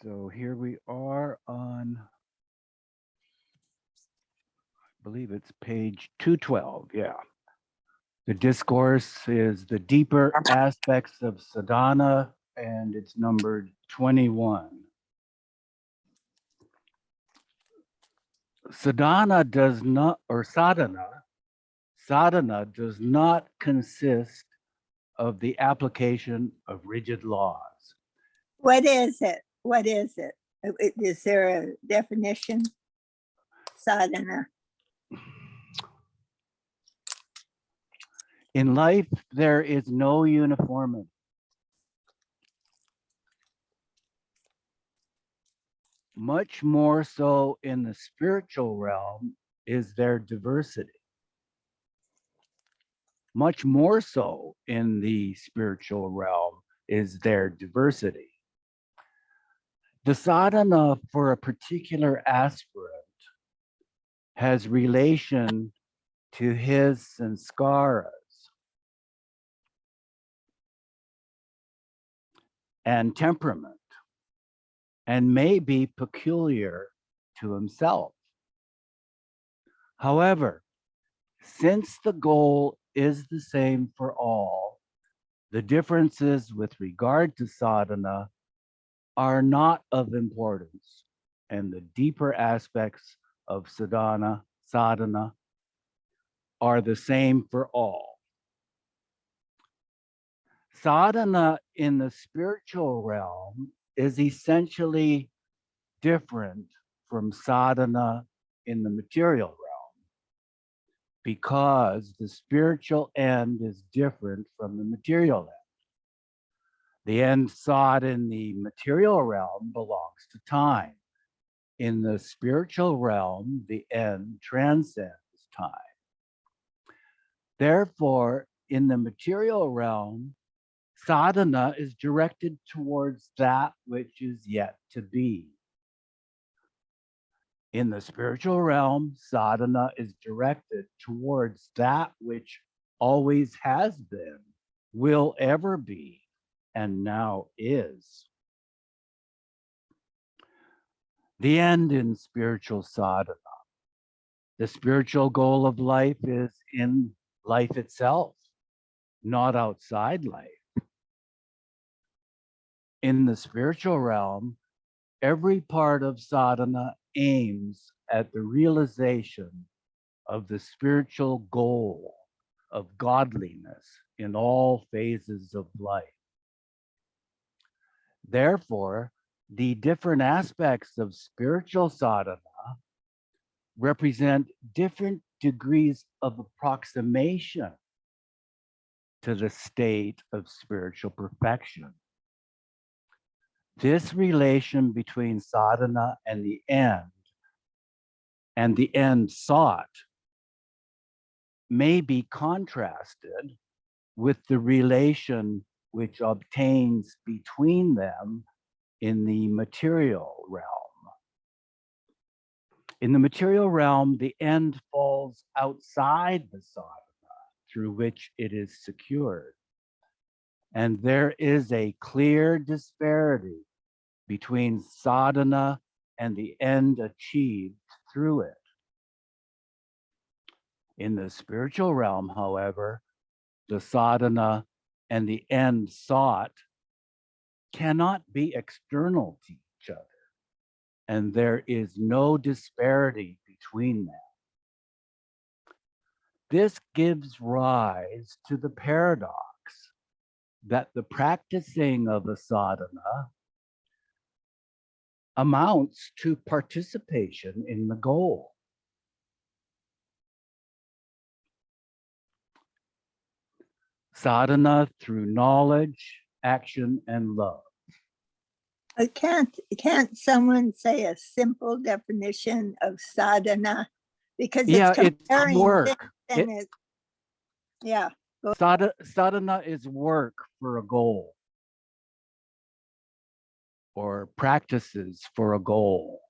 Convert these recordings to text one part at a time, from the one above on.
So here we are on, I believe it's page 212. Yeah. The discourse is the deeper aspects of sadhana, and it's numbered 21. Sadhana does not, or sadhana does not consist of the application of rigid laws. What is it? What is it? Is there a definition? Sadhana. In life, there is no uniformity. Much more so in the spiritual realm is there diversity. Much more so in the spiritual realm is there diversity. The sadhana for a particular aspirant has relation to his sanskaras and temperament, and may be peculiar to himself. However, since the goal is the same for all, the differences with regard to sadhana are not of importance, and the deeper aspects of sadhana are the same for all. Sadhana in the spiritual realm is essentially different from sadhana in the material realm because the spiritual end is different from the material end. The end sought in the material realm belongs to time. In the spiritual realm, the end transcends time. Therefore, in the material realm, sadhana is directed towards that which is yet to be. In the spiritual realm, sadhana is directed towards that which always has been, will ever be, and now is. The end in spiritual sadhana. The spiritual goal of life is in life itself, not outside life. In the spiritual realm, every part of sadhana aims at the realization of the spiritual goal of godliness in all phases of life. Therefore, the different aspects of spiritual sadhana represent different degrees of approximation to the state of spiritual perfection. This relation between sadhana and the end sought may be contrasted with the relation which obtains between them in the material realm. In the material realm, the end falls outside the sadhana through which it is secured. And there is a clear disparity between sadhana and the end achieved through it. In the spiritual realm, however, the sadhana and the end sought cannot be external to each other, and there is no disparity between them. This gives rise to the paradox that the practicing of a sadhana amounts to participation in the goal. Sadhana through knowledge, action, and love. Can't someone say a simple definition of sadhana? Because it's work. Yeah. Sadhana is work for a goal or practices for a goal.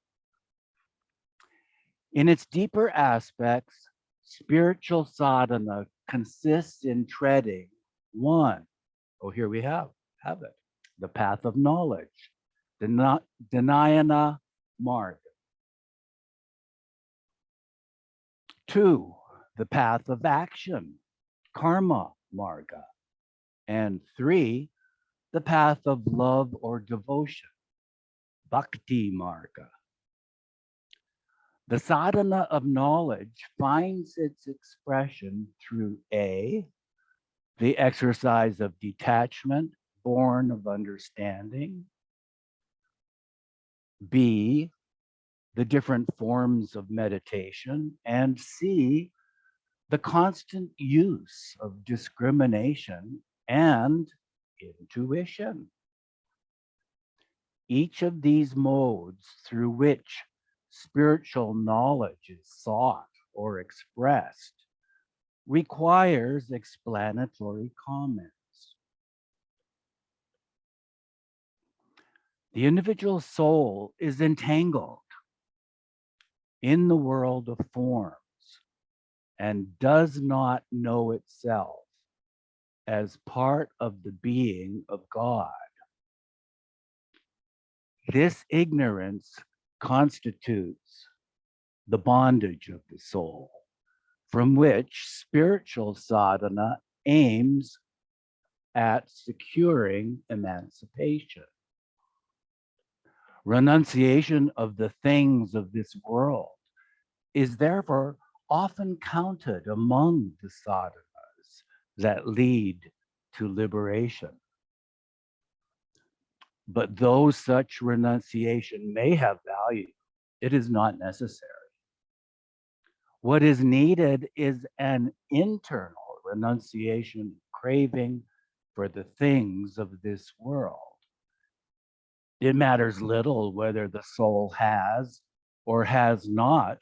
In its deeper aspects, spiritual sadhana consists in treading one. Oh, here we have it. The path of knowledge. Dhyana Marga. 2, the path of action, Karma Marga. And 3, the path of love or devotion, Bhakti Marga. The sadhana of knowledge finds its expression through A, the exercise of detachment born of understanding, B, the different forms of meditation, and C, the constant use of discrimination and intuition. Each of these modes through which spiritual knowledge is sought or expressed requires explanatory comments. The individual soul is entangled in the world of forms and does not know itself as part of the being of God. This ignorance constitutes the bondage of the soul, from which spiritual sadhana aims at securing emancipation. Renunciation of the things of this world is therefore often counted among the sadhanas that lead to liberation. But though such renunciation may have value, it is not necessary. What is needed is an internal renunciation, craving for the things of this world. It matters little whether the soul has or has not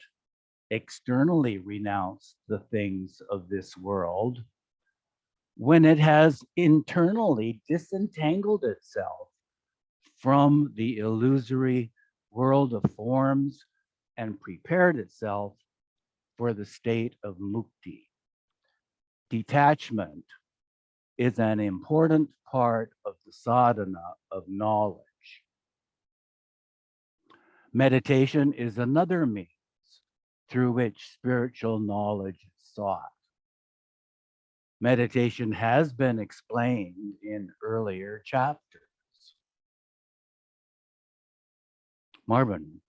externally renounced the things of this world when it has internally disentangled itself from the illusory world of forms and prepared itself for the state of mukti. Detachment is an important part of the sadhana of knowledge. Meditation is another means through which spiritual knowledge is sought. Meditation has been explained in earlier chapters. Marvin,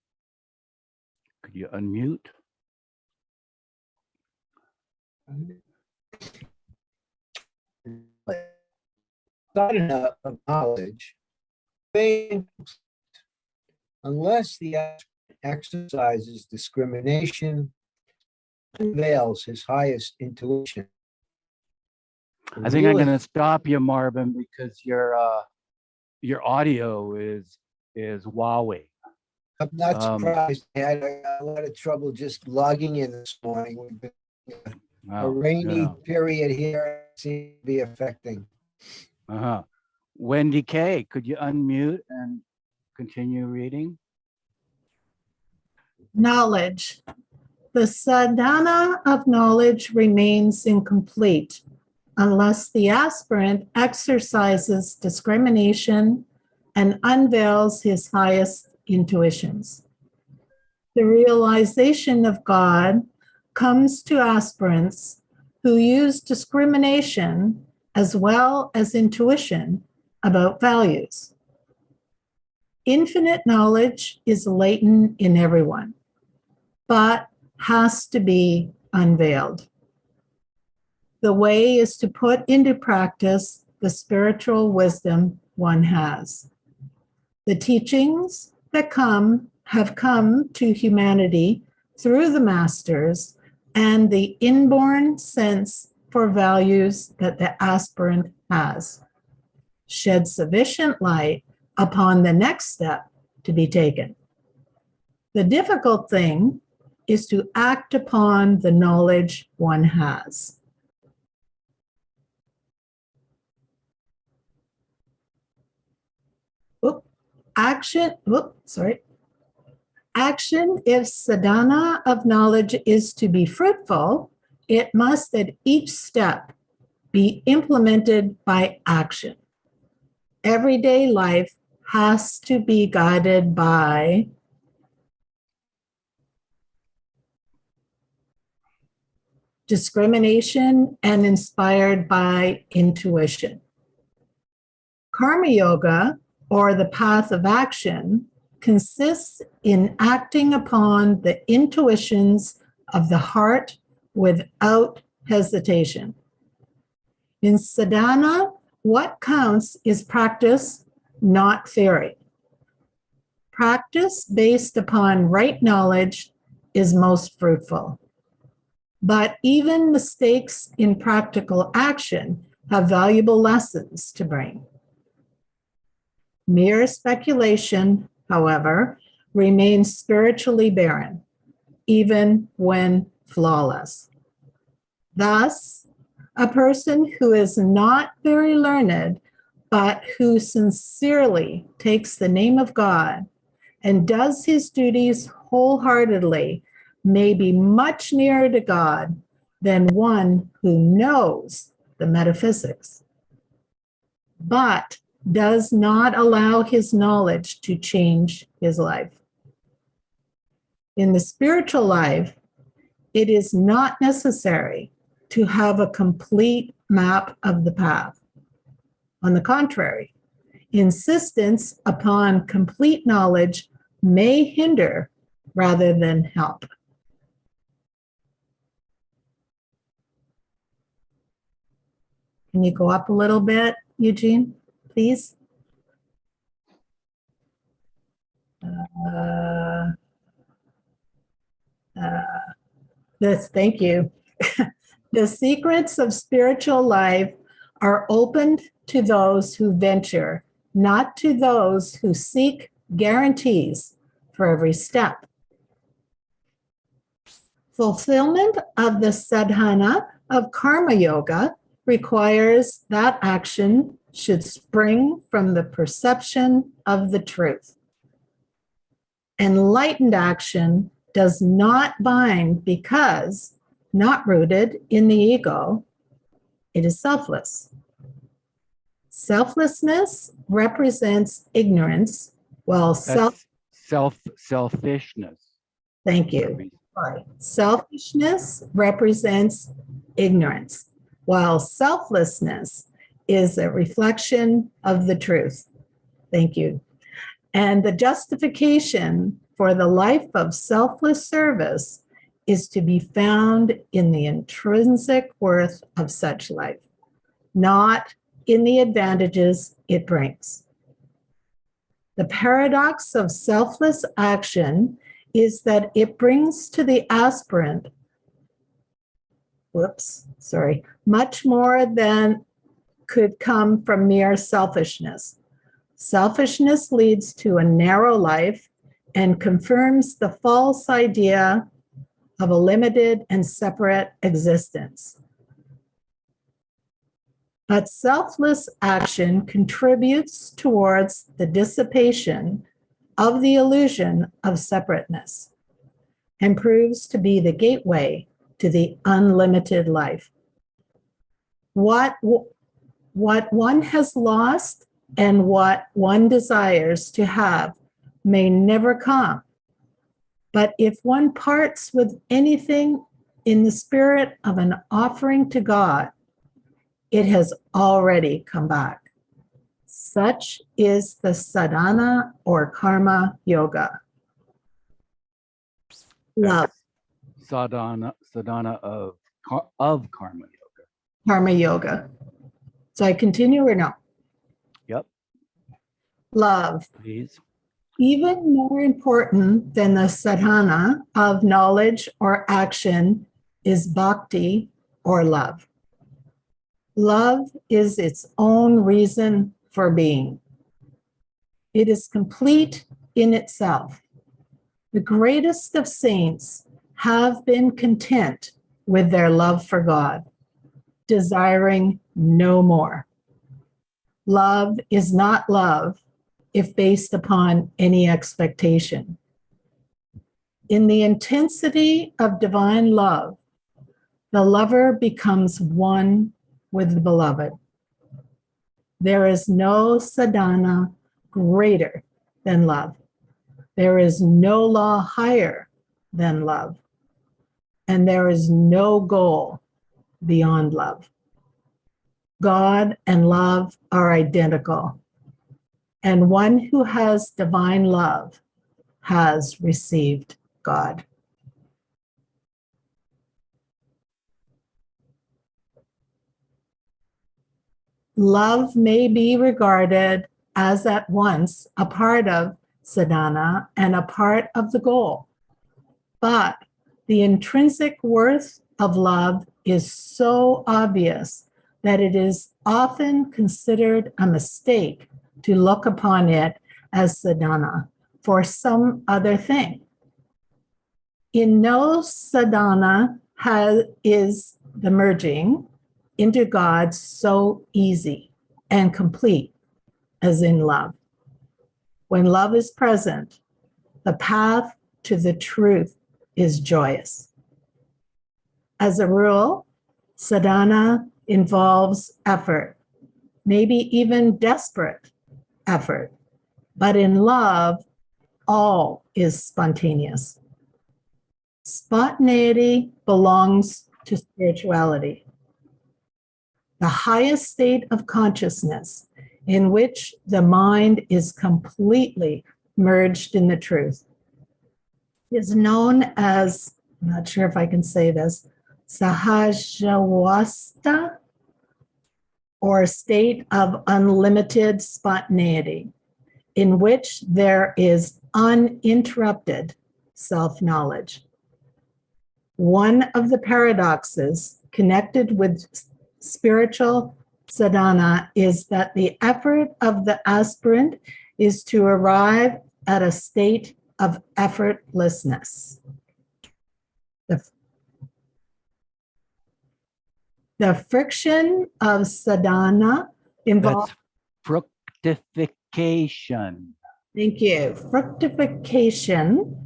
could you unmute? Sadhana of knowledge, unless the aspirant exercises discrimination, unveils his highest intuition. I think I'm going to stop you, Marvin, because your audio is wowing. I'm not surprised. I had a lot of trouble just logging in this morning. We've been a rainy period here seems to be affecting. Wendy K., could you unmute and continue reading? Knowledge. The sadhana of knowledge remains incomplete unless the aspirant exercises discrimination and unveils his highest intuitions. The realization of God comes to aspirants who use discrimination as well as intuition about values. Infinite knowledge is latent in everyone, but has to be unveiled. The way is to put into practice the spiritual wisdom one has. The teachings that have come to humanity through the masters and the inborn sense for values that the aspirant has shed sufficient light upon the next step to be taken. The difficult thing is to act upon the knowledge one has. Action, if sadhana of knowledge is to be fruitful, it must at each step be implemented by action. Everyday life has to be guided by discrimination and inspired by intuition. Karma yoga, or the path of action, consists in acting upon the intuitions of the heart without hesitation. In sadhana, what counts is practice, not theory. Practice based upon right knowledge is most fruitful. But even mistakes in practical action have valuable lessons to bring. Mere speculation, however, remains spiritually barren, even when flawless. Thus, a person who is not very learned, but who sincerely takes the name of God and does his duties wholeheartedly may be much nearer to God than one who knows the metaphysics, but does not allow his knowledge to change his life. In the spiritual life, it is not necessary to have a complete map of the path. On the contrary, insistence upon complete knowledge may hinder rather than help. Can you go up a little bit, Eugene, please? Thank you. The secrets of spiritual life are opened to those who venture, not to those who seek guarantees for every step. Fulfillment of the sadhana of karma yoga requires that action should spring from the perception of the truth. Enlightened action does not bind because not rooted in the ego, it is selfless. Selflessness represents ignorance, while selfishness. Thank you. Sorry. Selfishness represents ignorance, while selflessness is a reflection of the truth. Thank you. And the justification for the life of selfless service is to be found in the intrinsic worth of such life, not in the advantages it brings. The paradox of selfless action is that it brings to the aspirant, much more than could come from mere selfishness. Selfishness leads to a narrow life and confirms the false idea of a limited and separate existence. But selfless action contributes towards the dissipation of the illusion of separateness and proves to be the gateway to the unlimited life. What one has lost and what one desires to have may never come. But if one parts with anything in the spirit of an offering to God, it has already come back. Such is the sadhana or karma yoga. Love. Sadhana of karma yoga. Karma yoga. So I continue or no? Yep. Love. Please. Even more important than the sadhana of knowledge or action is bhakti or love. Love is its own reason for being. It is complete in itself. The greatest of saints have been content with their love for God, desiring no more. Love is not love if based upon any expectation. In the intensity of divine love, the lover becomes one with the beloved. There is no sadhana greater than love. There is no law higher than love. And there is no goal beyond love. God and love are identical. And one who has divine love has received God. Love may be regarded as at once a part of sadhana and a part of the goal. But the intrinsic worth of love is so obvious that it is often considered a mistake to look upon it as sadhana for some other thing. In no sadhana is the merging into God so easy and complete as in love. When love is present, the path to the truth is joyous. As a rule, sadhana involves effort, maybe even desperate effort, but in love, all is spontaneous. Spontaneity belongs to spirituality, the highest state of consciousness in which the mind is completely merged in the truth. Is known as, I'm not sure if I can say this, sahajawasta, or a state of unlimited spontaneity, in which there is uninterrupted self-knowledge. One of the paradoxes connected with spiritual sadhana is that the effort of the aspirant is to arrive at a state of effortlessness. The friction of sadhana involves fructification. Thank you. Fructification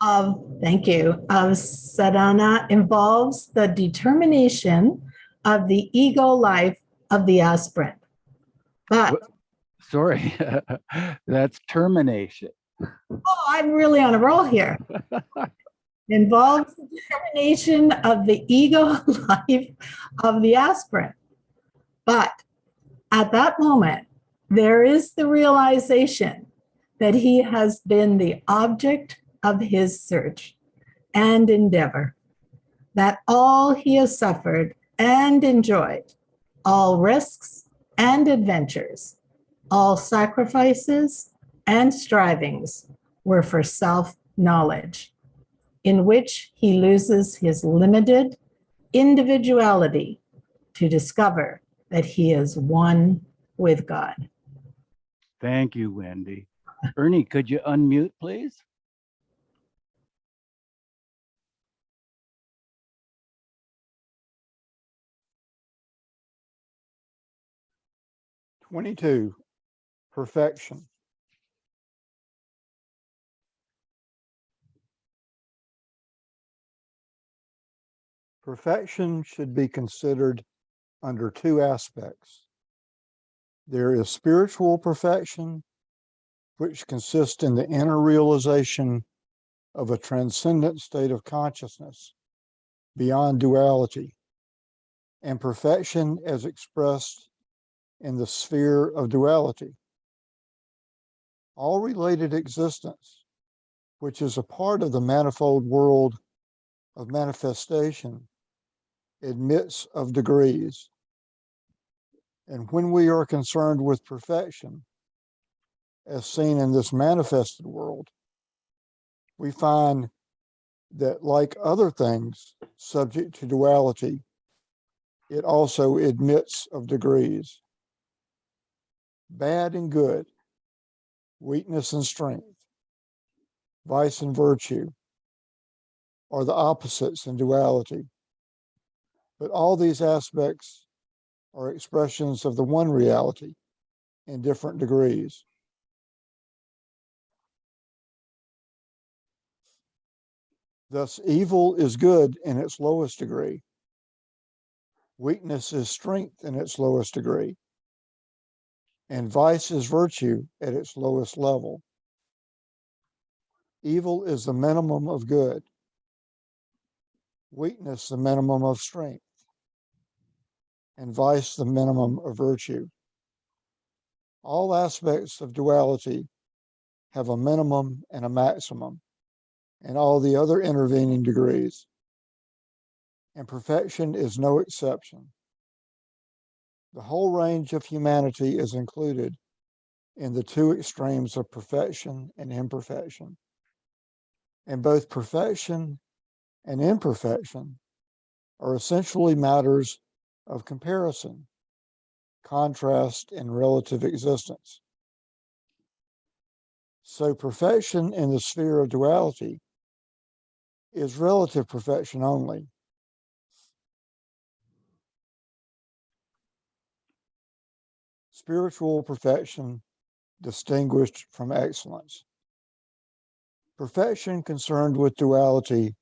of sadhana involves the determination of the ego life of the aspirant. But sorry, that's termination. Oh, I'm really on a roll here. Involves the determination of the ego life of the aspirant. But at that moment, there is the realization that he has been the object of his search and endeavor, that all he has suffered and enjoyed, all risks and adventures, all sacrifices and strivings were for self-knowledge, in which he loses his limited individuality to discover that he is one with God. Thank you, Wendy. Ernie, could you unmute, please? Perfection. Perfection should be considered under two aspects. There is spiritual perfection, which consists in the inner realization of a transcendent state of consciousness beyond duality, and perfection as expressed in the sphere of duality. All related existence, which is a part of the manifold world of manifestation, admits of degrees. And when we are concerned with perfection, as seen in this manifested world, we find that, like other things subject to duality, it also admits of degrees. Bad and good, weakness and strength, vice and virtue are the opposites in duality. But all these aspects are expressions of the one reality in different degrees. Thus, evil is good in its lowest degree. Weakness is strength in its lowest degree. and vice is virtue at its lowest level. Evil is the minimum of good, weakness the minimum of strength, and vice the minimum of virtue. All aspects of duality have a minimum and a maximum, and all the other intervening degrees. And perfection is no exception. The whole range of humanity is included in the two extremes of perfection and imperfection. And both perfection and imperfection are essentially matters of comparison, contrast, and relative existence. So perfection in the sphere of duality is relative perfection only. Spiritual perfection distinguished from excellence. Perfection concerned with duality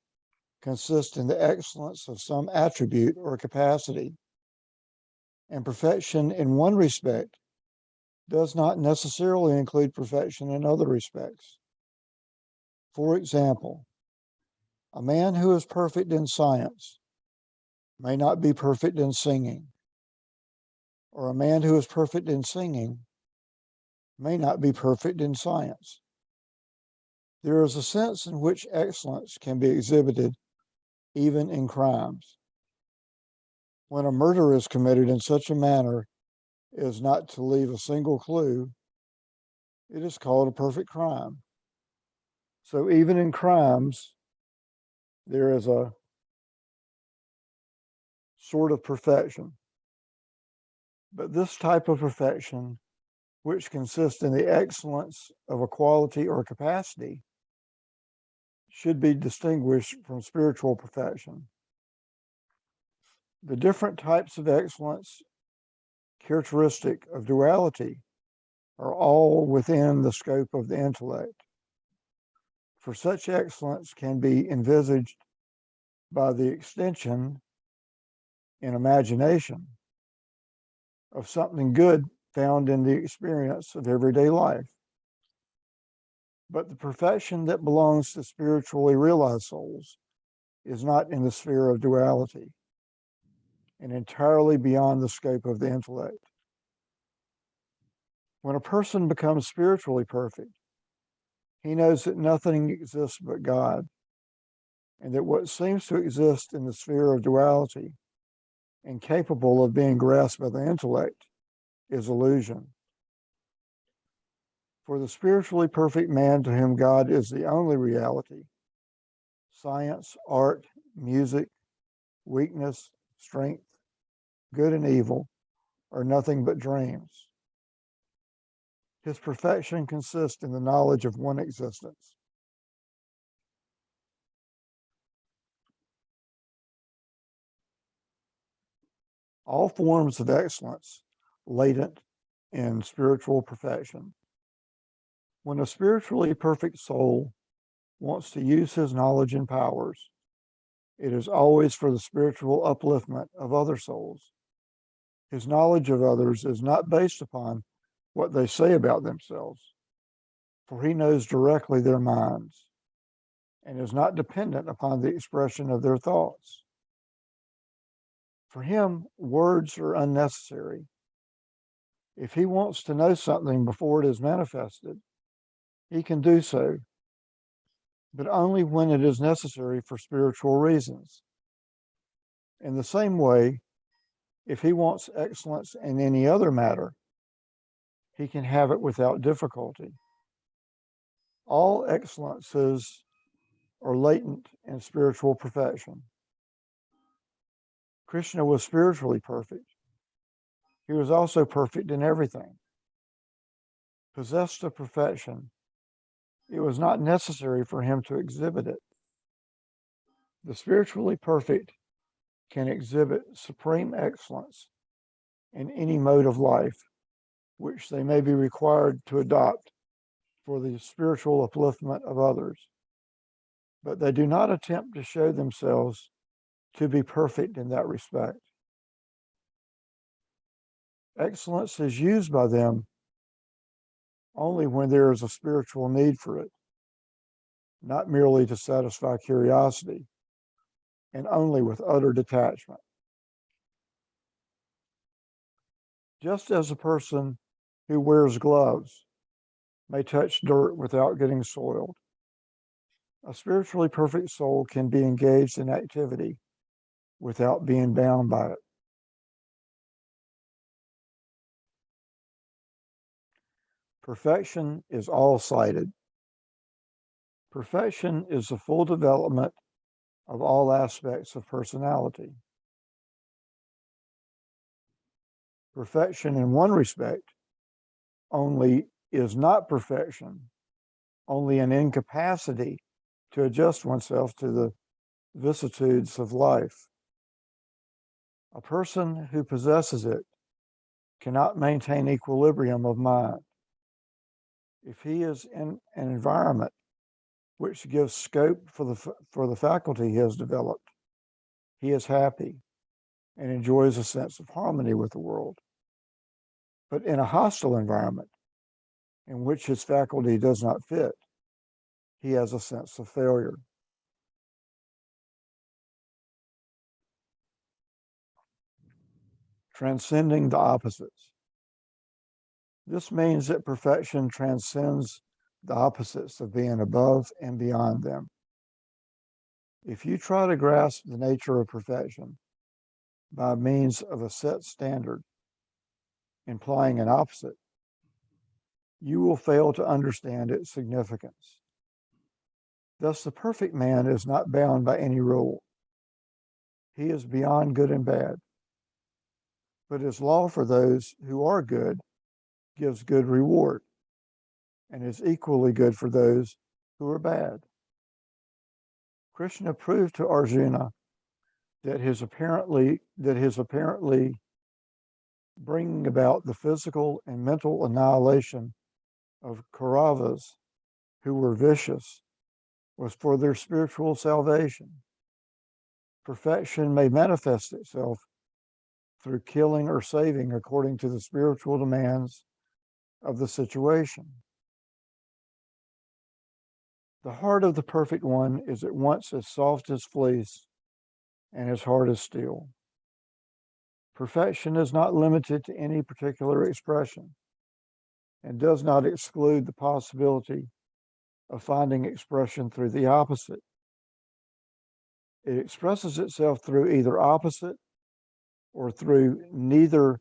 consists in the excellence of some attribute or capacity, and perfection in one respect does not necessarily include perfection in other respects. For example, a man who is perfect in science may not be perfect in singing, or a man who is perfect in singing may not be perfect in science. There is a sense in which excellence can be exhibited even in crimes. When a murder is committed in such a manner as not to leave a single clue, it is called a perfect crime. So even in crimes, there is a sort of perfection. But this type of perfection, which consists in the excellence of a quality or capacity, should be distinguished from spiritual perfection. The different types of excellence characteristic of duality are all within the scope of the intellect. For such excellence can be envisaged by the extension in imagination of something good found in the experience of everyday life. But the perfection that belongs to spiritually realized souls is not in the sphere of duality and entirely beyond the scope of the intellect. When a person becomes spiritually perfect, he knows that nothing exists but God, and that what seems to exist in the sphere of duality, incapable of being grasped by the intellect, is illusion. For the spiritually perfect man to whom God is the only reality, science, art, music, weakness, strength, good and evil are nothing but dreams. His perfection consists in the knowledge of one existence. All forms of excellence latent in spiritual perfection. When a spiritually perfect soul wants to use his knowledge and powers, it is always for the spiritual upliftment of other souls. His knowledge of others is not based upon what they say about themselves, for he knows directly their minds and is not dependent upon the expression of their thoughts. For him, words are unnecessary. If he wants to know something before it is manifested, he can do so, but only when it is necessary for spiritual reasons. In the same way, if he wants excellence in any other matter, he can have it without difficulty. All excellences are latent in spiritual perfection. Krishna was spiritually perfect. He was also perfect in everything. Possessed of perfection, it was not necessary for him to exhibit it. The spiritually perfect can exhibit supreme excellence in any mode of life which they may be required to adopt for the spiritual upliftment of others. But they do not attempt to show themselves to be perfect in that respect. Excellence is used by them only when there is a spiritual need for it, not merely to satisfy curiosity, and only with utter detachment. Just as a person who wears gloves may touch dirt without getting soiled, a spiritually perfect soul can be engaged in activity without being bound by it. Perfection is all-sighted. Perfection is the full development of all aspects of personality. Perfection in one respect only is not perfection, only an incapacity to adjust oneself to the vicissitudes of life. A person who possesses it cannot maintain equilibrium of mind. If he is in an environment which gives scope for the faculty he has developed, he is happy and enjoys a sense of harmony with the world. But in a hostile environment in which his faculty does not fit, he has a sense of failure. Transcending the opposites. This means that perfection transcends the opposites of being above and beyond them. If you try to grasp the nature of perfection by means of a set standard implying an opposite, you will fail to understand its significance. Thus, the perfect man is not bound by any rule. He is beyond good and bad. But his law for those who are good gives good reward, and is equally good for those who are bad. Krishna proved to Arjuna that his apparently bringing about the physical and mental annihilation of Kauravas who were vicious was for their spiritual salvation. Perfection may manifest itself through killing or saving according to the spiritual demands of the situation. The heart of the perfect one is at once as soft as fleece and as hard as steel. Perfection is not limited to any particular expression and does not exclude the possibility of finding expression through the opposite. It expresses itself through either opposite or through neither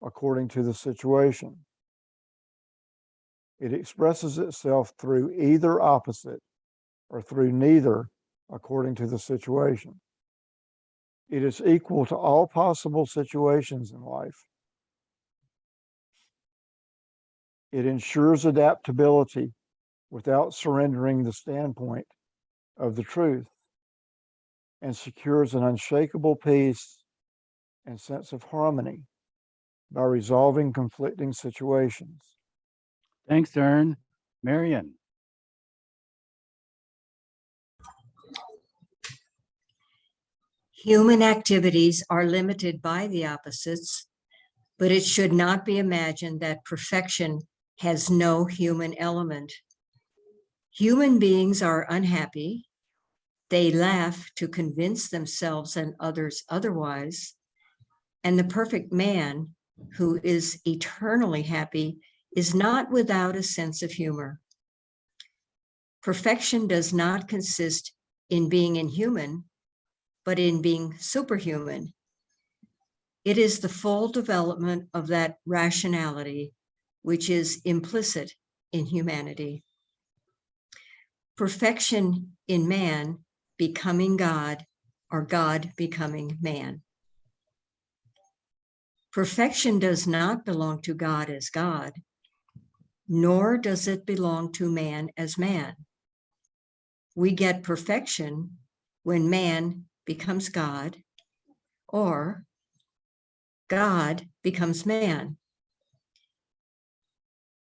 according to the situation. It expresses itself through either opposite or through neither according to the situation. It is equal to all possible situations in life. It ensures adaptability without surrendering the standpoint of the truth, and secures an unshakable peace and sense of harmony by resolving conflicting situations. Thanks, Ern. Marion. Human activities are limited by the opposites, but it should not be imagined that perfection has no human element. Human beings are unhappy. They laugh to convince themselves and others otherwise. And the perfect man, who is eternally happy, is not without a sense of humor. Perfection does not consist in being inhuman, but in being superhuman. It is the full development of that rationality which is implicit in humanity. Perfection in man becoming God, or God becoming man. Perfection does not belong to God as God, nor does it belong to man as man. We get perfection when man becomes God, or God becomes man.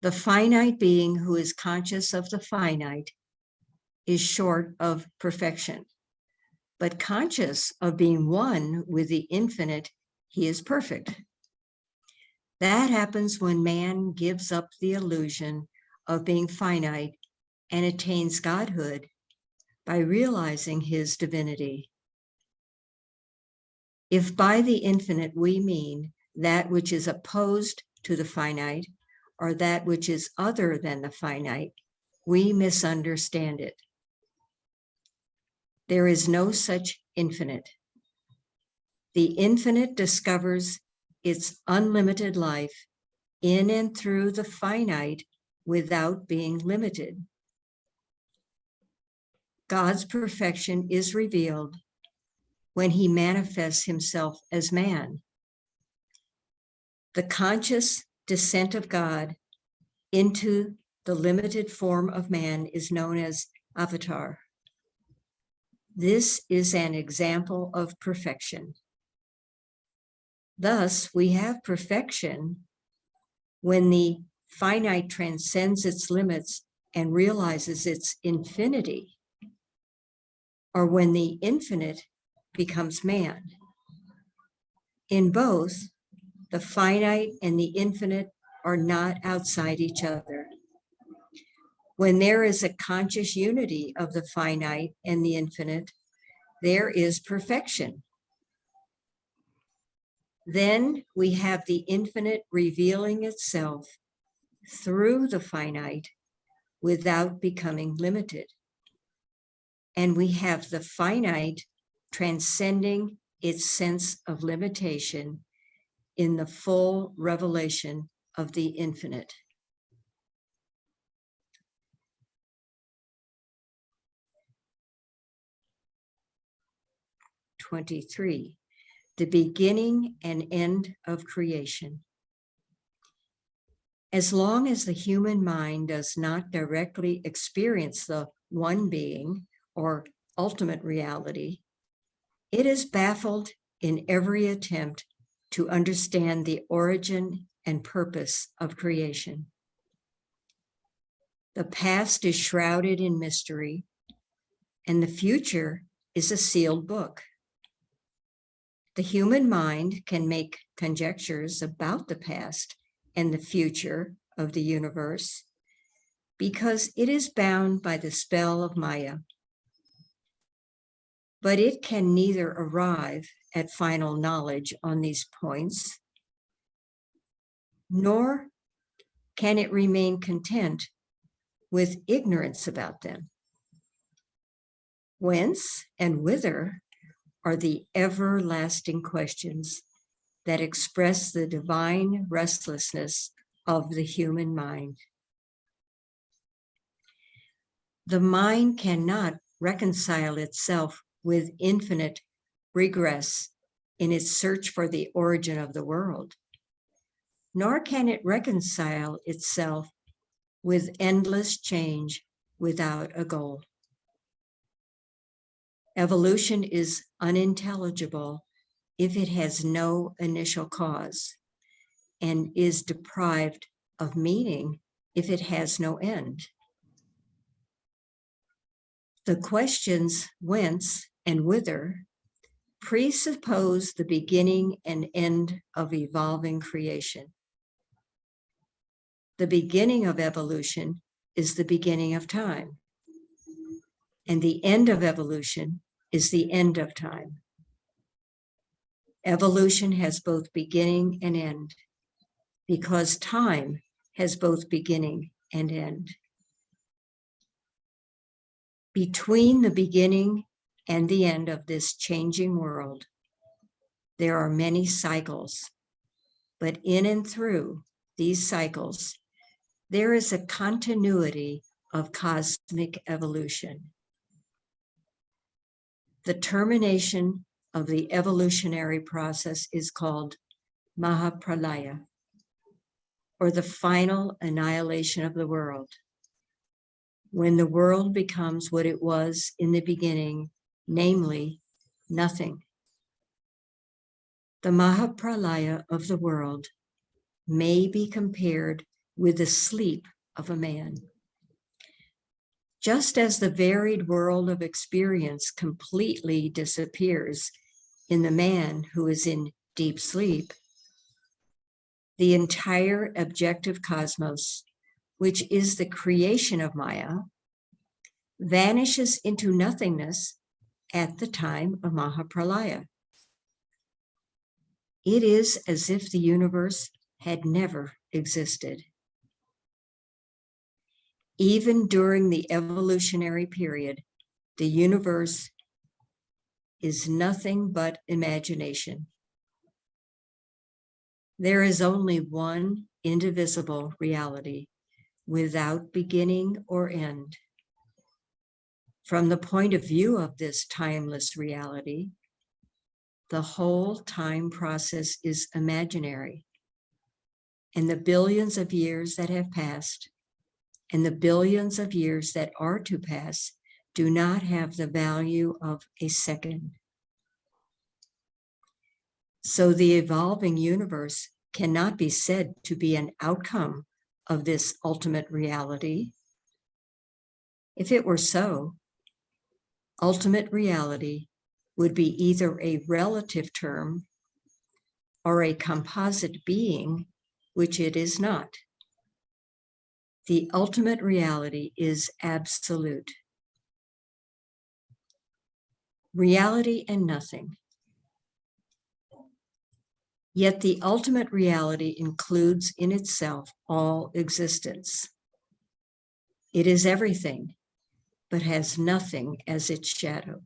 The finite being who is conscious of the finite is short of perfection, but conscious of being one with the infinite, he is perfect. That happens when man gives up the illusion of being finite and attains godhood by realizing his divinity. If by the infinite we mean that which is opposed to the finite, or that which is other than the finite, we misunderstand it. There is no such infinite. The infinite discovers its unlimited life in and through the finite without being limited. God's perfection is revealed when he manifests himself as man. The conscious descent of God into the limited form of man is known as avatar. This is an example of perfection. Thus, we have perfection when the finite transcends its limits and realizes its infinity, or when the infinite becomes man. In both, the finite and the infinite are not outside each other. When there is a conscious unity of the finite and the infinite, there is perfection. Then we have the infinite revealing itself through the finite without becoming limited. And we have the finite transcending its sense of limitation in the full revelation of the infinite. (23) The beginning and end of creation. As long as the human mind does not directly experience the one being or ultimate reality, it is baffled in every attempt to understand the origin and purpose of creation. The past is shrouded in mystery, and the future is a sealed book. The human mind can make conjectures about the past and the future of the universe because it is bound by the spell of Maya. But it can neither arrive at final knowledge on these points, nor can it remain content with ignorance about them. Whence and whither are the everlasting questions that express the divine restlessness of the human mind. The mind cannot reconcile itself with infinite regress in its search for the origin of the world, nor can it reconcile itself with endless change without a goal. Evolution is unintelligible if it has no initial cause, and is deprived of meaning if it has no end. The questions whence and whither presuppose the beginning and end of evolving creation. The beginning of evolution is the beginning of time, and the end of evolution is the end of time. Evolution has both beginning and end, because time has both beginning and end. Between the beginning and the end of this changing world, there are many cycles, but in and through these cycles, there is a continuity of cosmic evolution. The termination of the evolutionary process is called Mahapralaya, or the final annihilation of the world, when the world becomes what it was in the beginning, namely, nothing. The Mahapralaya of the world may be compared with the sleep of a man. Just as the varied world of experience completely disappears in the man who is in deep sleep, the entire objective cosmos which is the creation of Maya, vanishes into nothingness at the time of Mahapralaya. It is as if the universe had never existed. Even during the evolutionary period, the universe is nothing but imagination. There is only one indivisible reality without beginning or end. From the point of view of this timeless reality, the whole time process is imaginary, and the billions of years that have passed and the billions of years that are to pass do not have the value of a second. So the evolving universe cannot be said to be an outcome of this ultimate reality. If it were so, ultimate reality would be either a relative term or a composite being, which it is not. The ultimate reality is absolute. Reality and nothing. Yet the ultimate reality includes in itself all existence. It is everything, but has nothing as its shadow.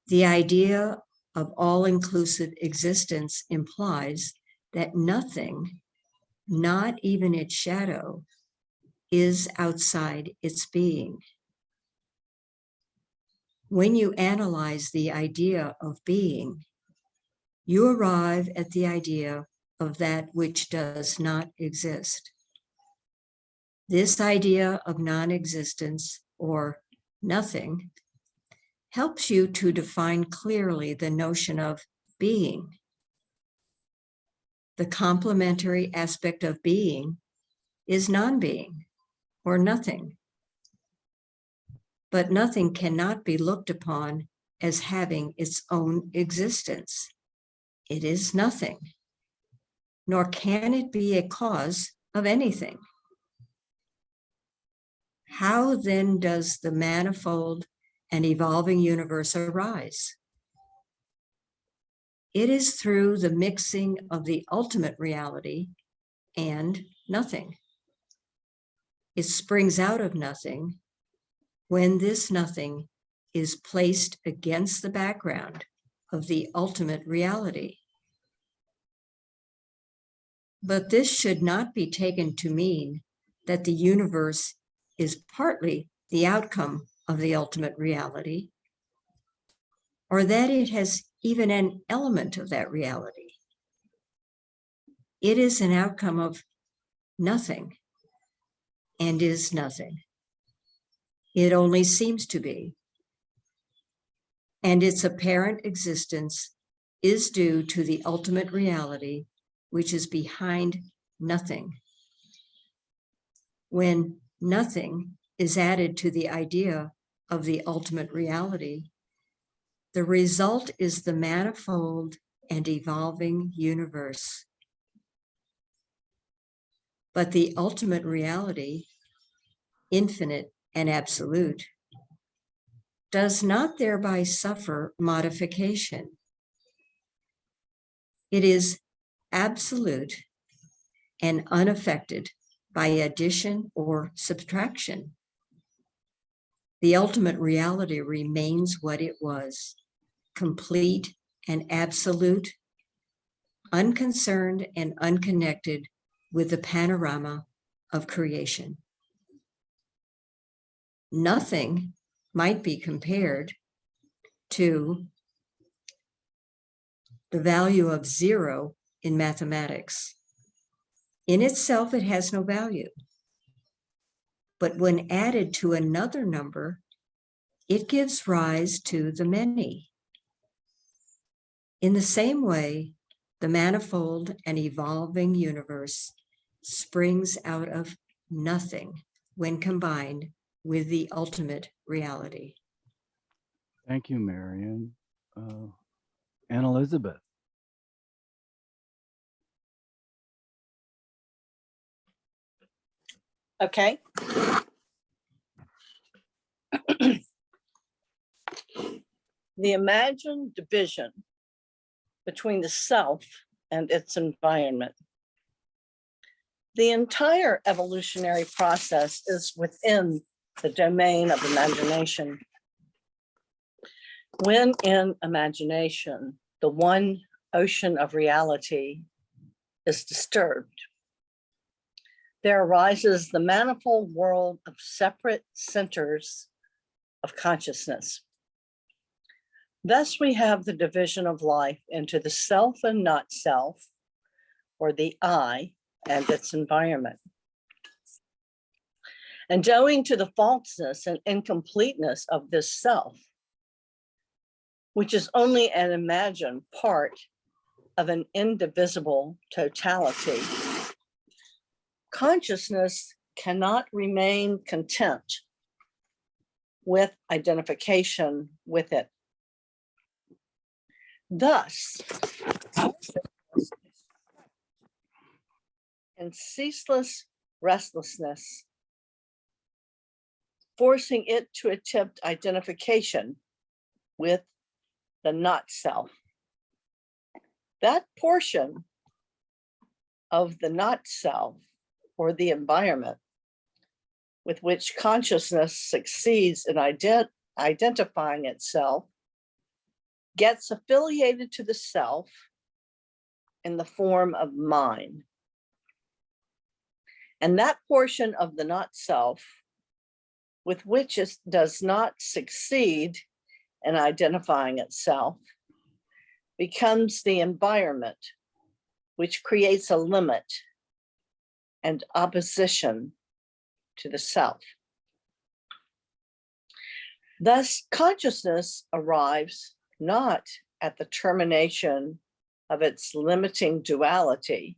The idea of all-inclusive existence implies that nothing, not even its shadow, is outside its being. When you analyze the idea of being, you arrive at the idea of that which does not exist. This idea of non-existence or nothing helps you to define clearly the notion of being. The complementary aspect of being is non-being or nothing. But nothing cannot be looked upon as having its own existence. It is nothing, nor can it be a cause of anything. How then does the manifold and evolving universe arise? It is through the mixing of the ultimate reality and nothing. It springs out of nothing when this nothing is placed against the background of the ultimate reality. But this should not be taken to mean that the universe is partly the outcome of the ultimate reality, or that it has even an element of that reality. It is an outcome of nothing and is nothing. It only seems to be. And its apparent existence is due to the ultimate reality, which is behind nothing. When nothing is added to the idea of the ultimate reality, the result is the manifold and evolving universe. But the ultimate reality, infinite and absolute, does not thereby suffer modification. It is absolute and unaffected by addition or subtraction. The ultimate reality remains what it was, complete and absolute, unconcerned and unconnected with the panorama of creation. Nothing might be compared to the value of 0 in mathematics. In itself, it has no value. But when added to another number, it gives rise to the many. In the same way, the manifold and evolving universe springs out of nothing when combined with the ultimate reality. Thank you, Marion. And Elizabeth. Okay. The imagined division between the self and its environment. The entire evolutionary process is within the domain of imagination. When in imagination, the one ocean of reality is disturbed, there arises the manifold world of separate centers of consciousness. Thus, we have the division of life into the self and not self, or the I and its environment. And owing to the falseness and incompleteness of this self, which is only an imagined part of an indivisible totality, consciousness cannot remain content with identification with it. Thus, and ceaseless restlessness, forcing it to attempt identification with the not self. That portion of the not self, or the environment, with which consciousness succeeds in identifying itself, gets affiliated to the self in the form of mind. And that portion of the not self, with which it does not succeed in identifying itself, becomes the environment, which creates a limit and opposition to the self. Thus, consciousness arrives not at the termination of its limiting duality,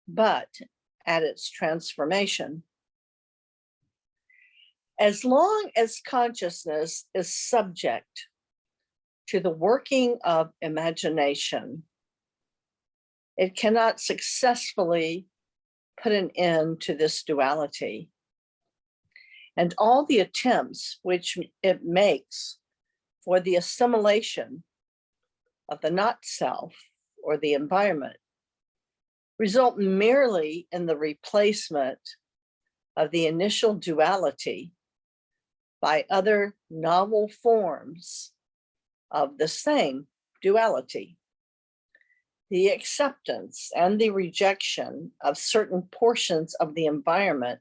but at its transformation. As long as consciousness is subject to the working of imagination, it cannot successfully put an end to this duality. And all the attempts which it makes for the assimilation of the not self, or the environment, result merely in the replacement of the initial duality by other novel forms of the same duality. The acceptance and the rejection of certain portions of the environment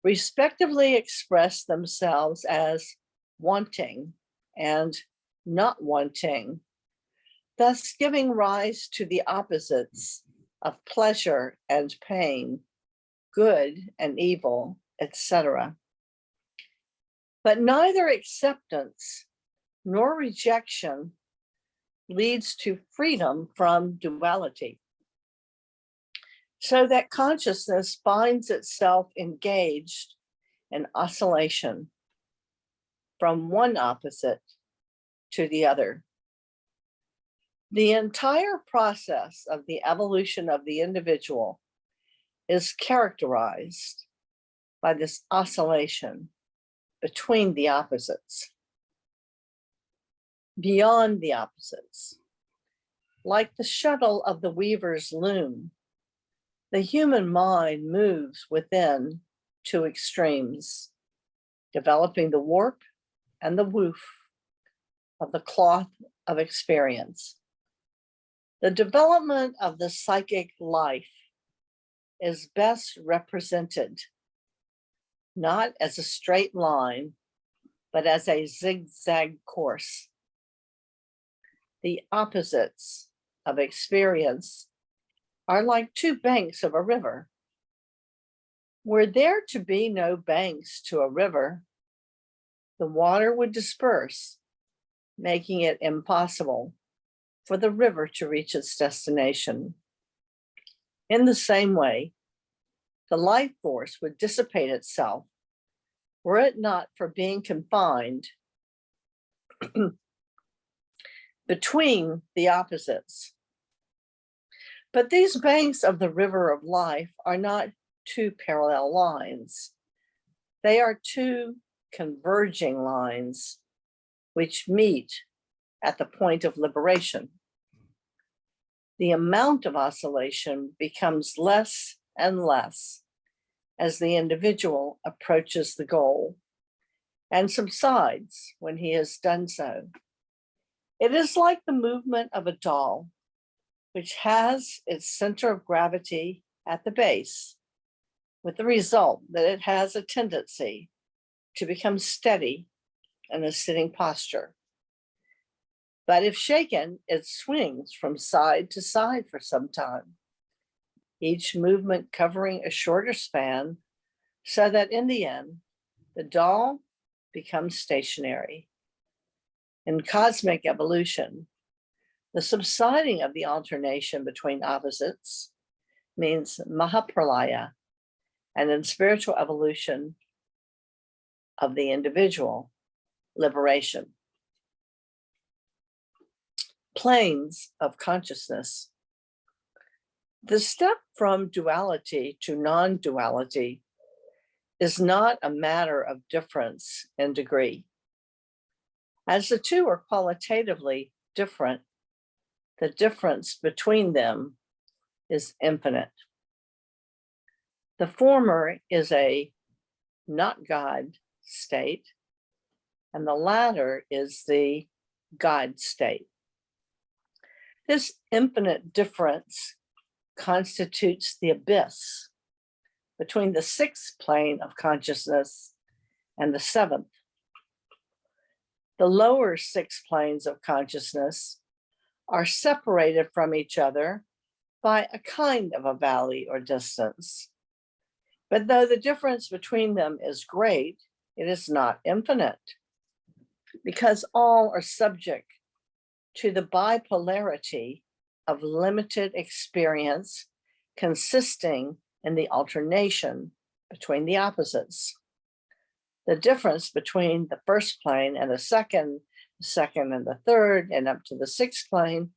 respectively express themselves as wanting and not wanting, thus giving rise to the opposites of pleasure and pain, good and evil, etc. But neither acceptance nor rejection leads to freedom from duality, so that consciousness finds itself engaged in oscillation from one opposite to the other. The entire process of the evolution of the individual is characterized by this oscillation between the opposites. Beyond the opposites, like the shuttle of the weaver's loom, the human mind moves within two extremes, developing the warp and the woof of the cloth of experience. The development of the psychic life is best represented not as a straight line, but as a zigzag course. The opposites of experience are like two banks of a river. Were there to be no banks to a river, the water would disperse, making it impossible for the river to reach its destination. In the same way, the life force would dissipate itself were it not for being confined between the opposites. But these banks of the river of life are not two parallel lines. They are two converging lines which meet at the point of liberation. The amount of oscillation becomes less and less as the individual approaches the goal and subsides when he has done so. It is like the movement of a doll, which has its center of gravity at the base, with the result that it has a tendency to become steady in a sitting posture. But if shaken, it swings from side to side for some time, each movement covering a shorter span, so that in the end, the doll becomes stationary. In cosmic evolution, the subsiding of the alternation between opposites means Mahapralaya, and in spiritual evolution of the individual, liberation. Planes of consciousness. The step from duality to non-duality is not a matter of difference in degree. As the two are qualitatively different, the difference between them is infinite. The former is a not God state, and the latter is the God state. This infinite difference constitutes the abyss between the sixth plane of consciousness and the seventh. The lower six planes of consciousness are separated from each other by a kind of a valley or distance. But though the difference between them is great, it is not infinite, because all are subject to the bipolarity of limited experience consisting in the alternation between the opposites. The difference between the first plane and the second and the third, and up to the sixth plane,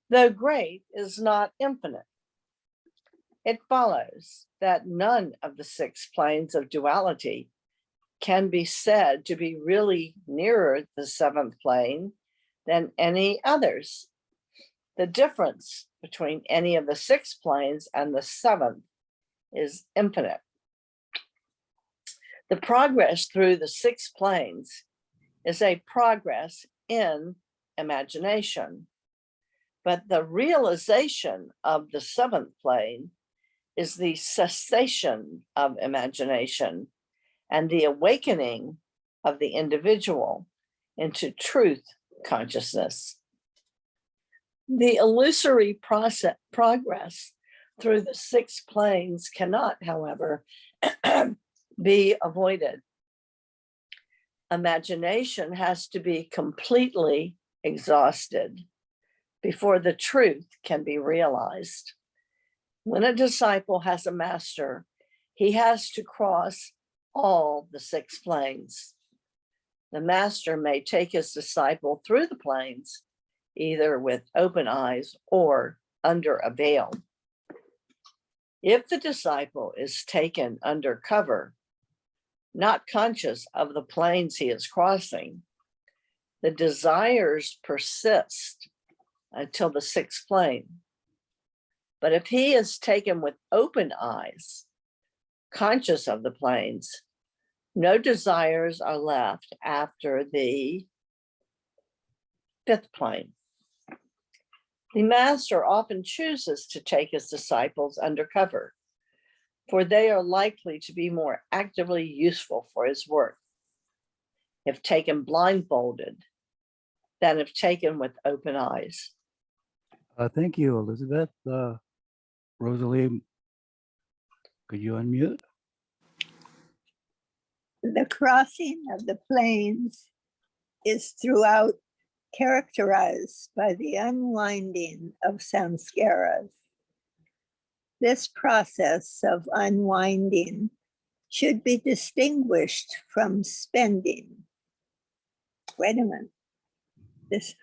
though great, is not infinite. It follows that none of the six planes of duality can be said to be really nearer the seventh plane than any others. The difference between any of the six planes and the seventh is infinite. The progress through the six planes is a progress in imagination, but the realization of the seventh plane is the cessation of imagination and the awakening of the individual into truth consciousness. The illusory progress through the six planes cannot, however, be avoided. Imagination has to be completely exhausted before the truth can be realized. When a disciple has a master, he has to cross all the six planes. The master may take his disciple through the planes, either with open eyes or under a veil. If the disciple is taken under cover, not conscious of the planes he is crossing, the desires persist until the sixth plane. But if he is taken with open eyes, conscious of the planes, no desires are left after the fifth plane. The master often chooses to take his disciples undercover, for they are likely to be more actively useful for his work if taken blindfolded than if taken with open eyes. Thank you, Elizabeth. Rosalie, could you unmute? The crossing of the planes is throughout characterized by the unwinding of samskaras. This process of unwinding should be distinguished from spending. Wait a minute.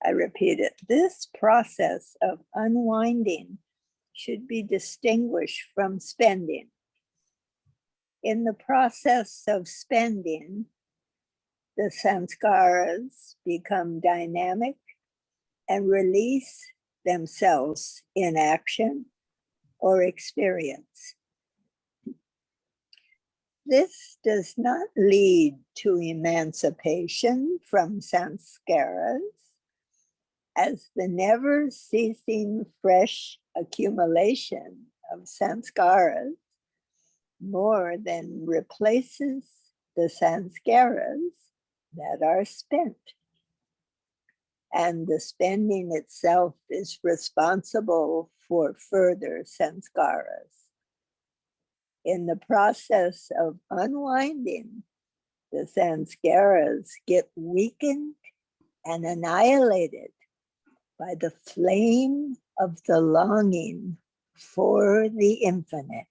I repeat it. This process of unwinding should be distinguished from spending. In the process of spending, the samskaras become dynamic and release themselves in action or experience. This does not lead to emancipation from samskaras, as the never-ceasing fresh accumulation of samskaras more than replaces the samskaras that are spent. And the spending itself is responsible for further samskaras. In the process of unwinding, the samskaras get weakened and annihilated by the flame of the longing for the infinite.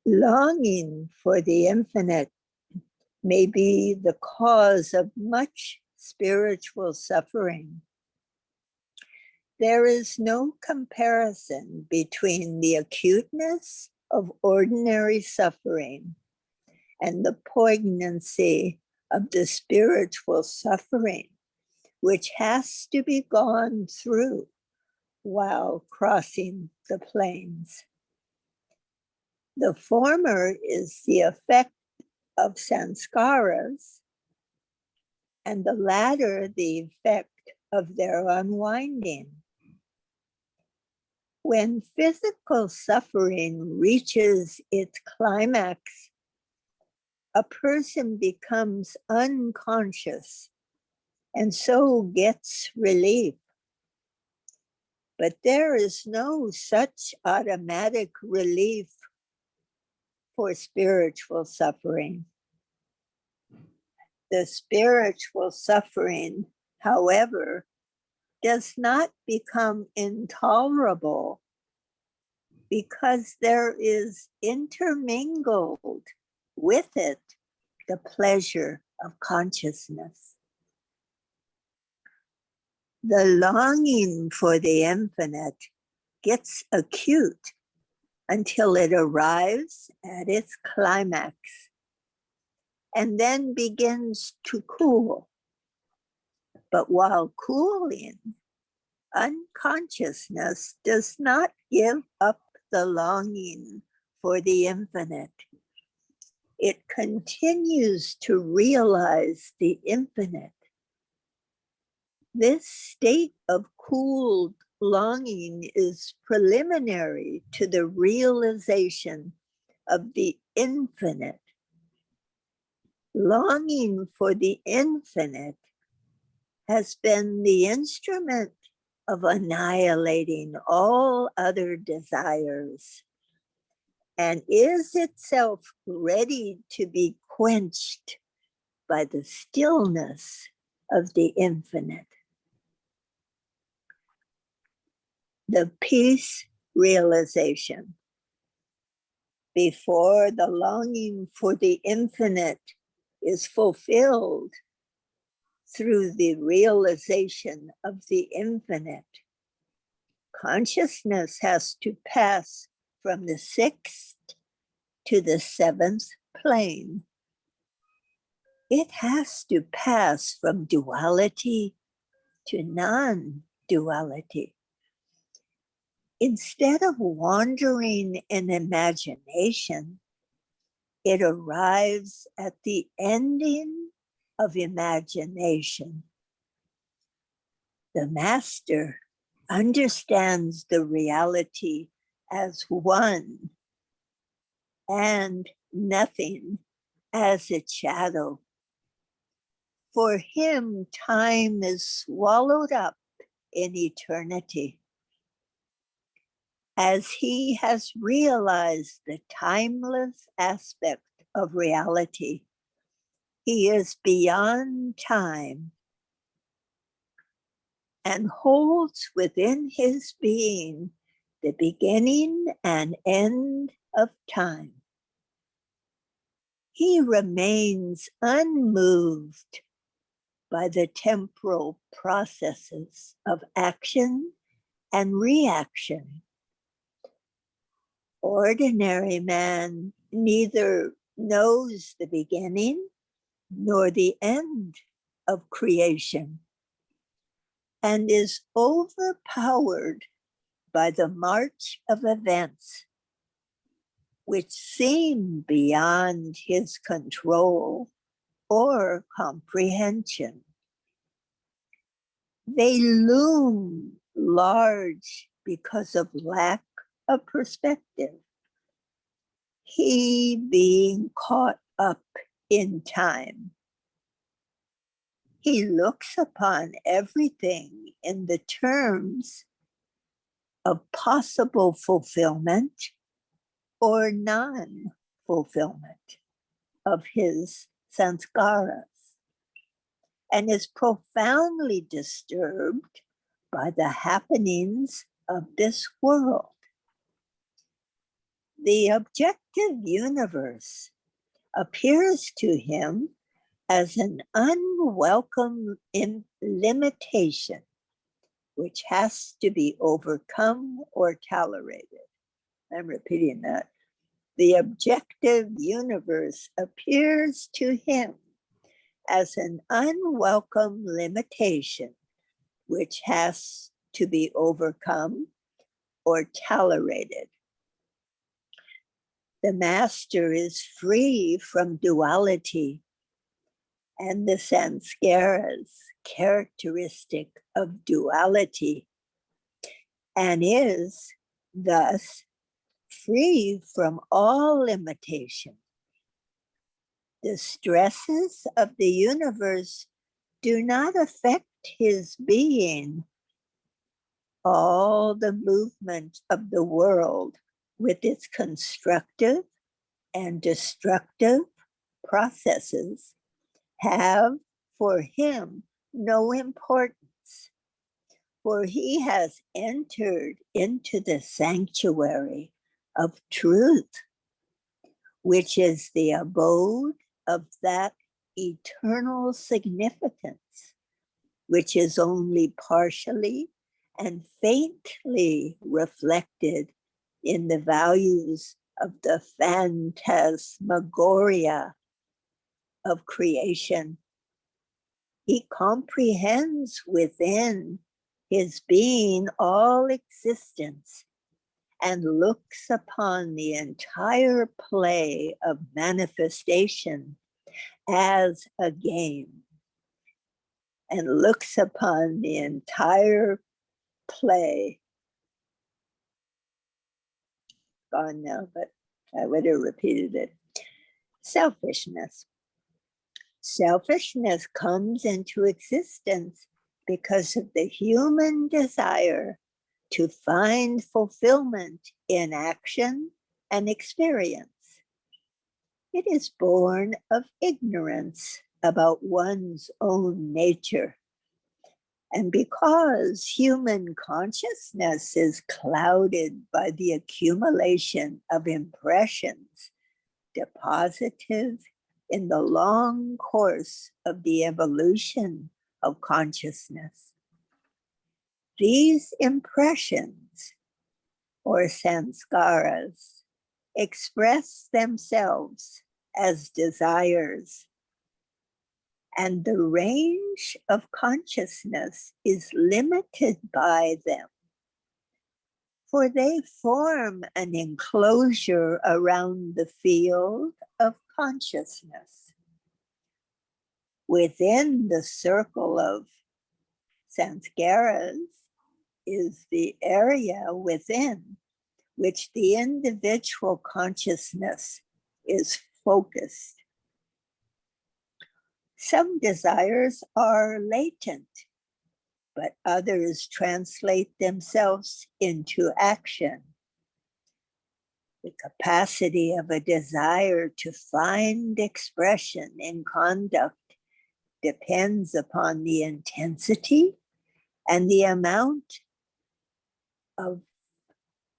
Longing for the infinite may be the cause of much spiritual suffering. There is no comparison between the acuteness of ordinary suffering and the poignancy of the spiritual suffering, which has to be gone through while crossing the plains. The former is the effect of samskaras, and the latter the effect of their unwinding. When physical suffering reaches its climax, a person becomes unconscious and so gets relief. But there is no such automatic relief for spiritual suffering. The spiritual suffering, however, does not become intolerable because there is intermingled with it the pleasure of consciousness. The longing for the infinite gets acute until it arrives at its climax and then begins to cool. But while cooling, unconsciousness does not give up the longing for the infinite. It continues to realize the infinite. This state of cooled longing is preliminary to the realization of the infinite. Longing for the infinite has been the instrument of annihilating all other desires and is itself ready to be quenched by the stillness of the infinite. The peace realization. Before the longing for the infinite is fulfilled through the realization of the infinite, consciousness has to pass from the sixth to the seventh plane. It has to pass from duality to non-duality. Instead of wandering in imagination, it arrives at the ending of imagination. The master understands the reality as one and nothing as its shadow. For him, time is swallowed up in eternity. As he has realized the timeless aspect of reality, he is beyond time and holds within his being the beginning and end of time. He remains unmoved by the temporal processes of action and reaction. Ordinary man neither knows the beginning nor the end of creation, and is overpowered by the march of events which seem beyond his control or comprehension. They loom large because of lack of perspective. He being caught up in time. He looks upon everything in the terms of possible fulfillment or non-fulfillment of his sanskaras, and is profoundly disturbed by the happenings of this world. The objective universe appears to him as an unwelcome limitation which has to be overcome or tolerated. I'm repeating that. The objective universe appears to him as an unwelcome limitation which has to be overcome or tolerated. The master is free from duality and the sanskaras characteristic of duality, and is thus free from all limitation. The stresses of the universe do not affect his being. All the movement of the world with its constructive and destructive processes have for him no importance, for he has entered into the sanctuary of truth, which is the abode of that eternal significance, which is only partially and faintly reflected in the values of the phantasmagoria of creation. He comprehends within his being all existence and looks upon the entire play of manifestation as a game, and looks upon the entire play. Gone now, but I would have repeated it. Selfishness. Selfishness comes into existence because of the human desire to find fulfillment in action and experience. It is born of ignorance about one's own nature. And because human consciousness is clouded by the accumulation of impressions deposited in the long course of the evolution of consciousness, these impressions, or sanskaras, express themselves as desires, and the range of consciousness is limited by them, for they form an enclosure around the field of consciousness. Within the circle of sanskaras is the area within which the individual consciousness is focused. Some desires are latent, but others translate themselves into action. The capacity of a desire to find expression in conduct depends upon the intensity and the amount of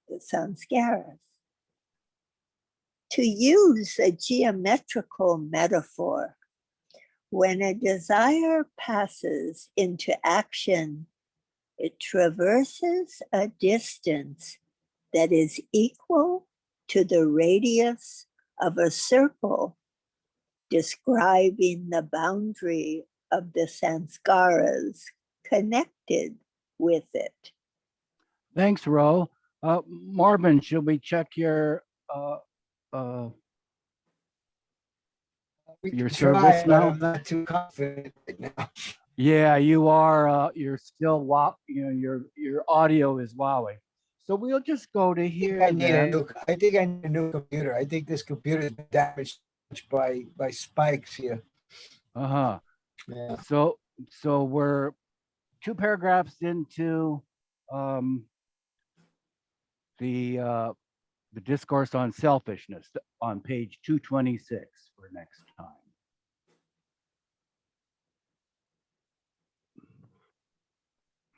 the sanskaras. To use a geometrical metaphor, when a desire passes into action, it traverses a distance that is equal to the radius of a circle describing the boundary of the sanskaras connected with it. Thanks, Ro. Marvin, should we check your We your can service try, but now? I'm not too confident right now. Yeah, you are. You're still your audio is wowing. So we'll just go to here I need a then. new. I think I need a new computer. I think this computer is damaged by spikes here. Uh-huh. Yeah. So we're 2 paragraphs into the discourse on selfishness on page 226 for next time.